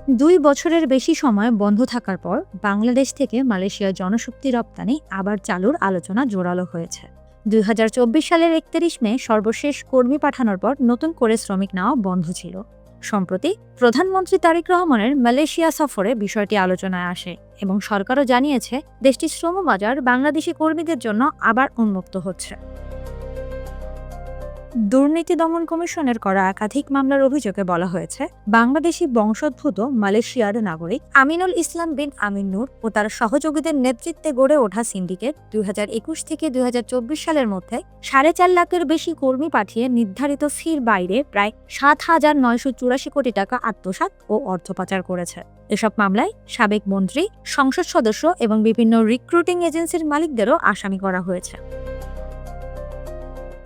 2 বছরের বেশি সময় বন্ধ থাকার পর বাংলাদেশ থেকে মালয়েশিয়ার জনশক্তি রপ্তানি আবার চালুর আলোচনা জোরালো হয়েছে। 2024 সালের 31 মে সর্বশেষ কর্মী পাঠানোর পর নতুন করে শ্রমিক নেওয়া বন্ধ ছিল। সম্প্রতি প্রধানমন্ত্রী তারেক রহমানের মালয়েশিয়া সফরে বিষয়টি আলোচনায় আসে এবং সরকারও জানিয়েছে দেশটির শ্রমবাজার বাংলাদেশি কর্মীদের জন্য আবার উন্মুক্ত হচ্ছে। দুর্নীতি দমন কমিশনের করা একাধিক মামলার অভিযোগে বলা হয়েছে, বাংলাদেশি বংশোদ্ভূত মালয়েশিয়ার নাগরিক আমিনুল ইসলাম বিন আমিন নূর ও তার সহযোগীদের নেতৃত্বে গড়ে ওঠা সিন্ডিকেট 2021 থেকে 2024 সালের মধ্যে 4.5 লাখের বেশি কর্মী পাঠিয়ে নির্ধারিত ফির বাইরে প্রায় 7,984 কোটি টাকা আত্মসাৎ ও অর্থ পাচার করেছে। এসব মামলায় সাবেক মন্ত্রী, সংসদ সদস্য এবং বিভিন্ন রিক্রুটিং এজেন্সির মালিকদেরও আসামি করা হয়েছে।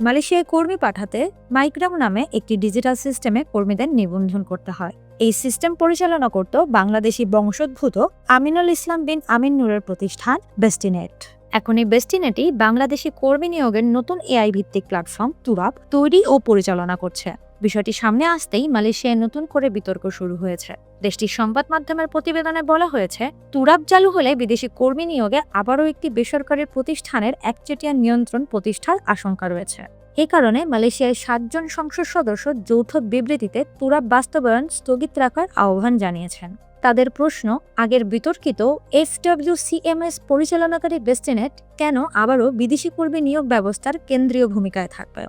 মালয়েশিয়ায় কর্মী পাঠাতে মাইগ্রাম নামে একটি ডিজিটাল সিস্টেমে কর্মীদের নিবন্ধন করতে হয়। এই সিস্টেম পরিচালনা করত বাংলাদেশি বংশোদ্ভূত আমিনুল ইসলাম বিন আমিন নূরের প্রতিষ্ঠান বেস্টিনেট। এখন এই বেস্টিনেটই বাংলাদেশি কর্মী নিয়োগের নতুন এআই ভিত্তিক প্ল্যাটফর্ম তুরাব তৈরি ও পরিচালনা করছে। বিষয়টি সামনে আসতেই মালয়েশিয়ায় নতুন করে বিতর্ক শুরু হয়েছে। দেশটির সংবাদ মাধ্যমের প্রতিবেদনে বলা হয়েছে, তুরাব চালু হলে বিদেশি কর্মী নিয়োগে আবারও একটি বেসরকারি প্রতিষ্ঠানের একচেটিয়া নিয়ন্ত্রণ প্রতিষ্ঠার আশঙ্কা রয়েছে। এ কারণে মালয়েশিয়ায় 7 জন সংসদ সদস্য যৌথ বিবৃতিতে তুরাব বাস্তবায়ন স্থগিত রাখার আহ্বান জানিয়েছেন। তাদের প্রশ্ন, আগের বিতর্কিত FWCMS পরিচালনাকারী বেস্টিনেট কেন আবারও বিদেশি কর্মী নিয়োগ ব্যবস্থার কেন্দ্রীয় ভূমিকায় থাকবে।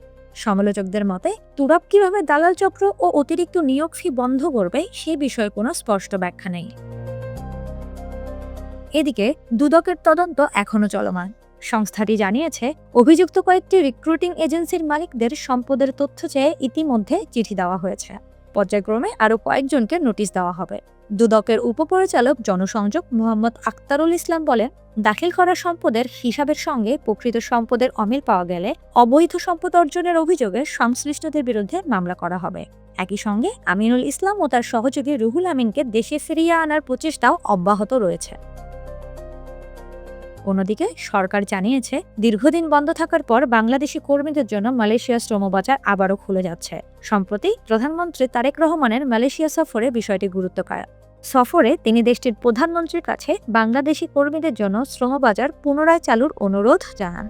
সমালোচকদের মতে, তুরাব কিভাবে দালাল চক্র ও অতিরিক্ত নিয়োগ ফি বন্ধ করবে সে বিষয়ে কোনো স্পষ্ট ব্যাখ্যা নেই। এদিকে দুদকের তদন্ত এখনো চলমান। সংস্থাটি জানিয়েছে, অভিযুক্ত কয়েকটি রিক্রুটিং এজেন্সির মালিকদের সম্পদের তথ্য চেয়ে ইতিমধ্যে চিঠি দেওয়া হয়েছে। পর্যায়ক্রমে আরও কয়েকজনকে নোটিশ দেওয়া হবে। দুদকের উপপরিচালক জনসংযোগ মোহাম্মদ আক্তারুল ইসলাম বলেন, দাখিল করা সম্পদের হিসাবের সঙ্গে প্রকৃত সম্পদের অমিল পাওয়া গেলে অবৈধ সম্পদ অর্জনের অভিযোগে সংশ্লিষ্টদের বিরুদ্ধে মামলা করা হবে। একই সঙ্গে আমিনুল ইসলাম ও তার সহযোগী রুহুল আমিনকে দেশে ফিরিয়ে আনার প্রচেষ্টাও অব্যাহত রয়েছে। অন্যদিকে সরকার জানিয়েছে, দীর্ঘদিন বন্ধ থাকার পর বাংলাদেশি কর্মীদের জন্য মালয়েশিয়ার শ্রমবাজার আবারও খুলে যাচ্ছে। সম্প্রতি প্রধানমন্ত্রী তারেক রহমানের মালয়েশিয়া সফরে বিষয়টি গুরুত্ব পায়। সফরে তিনি দেশটির প্রধানমন্ত্রীর কাছে বাংলাদেশি কর্মীদের জন্য শ্রমবাজার পুনরায় চালুর অনুরোধ জানান।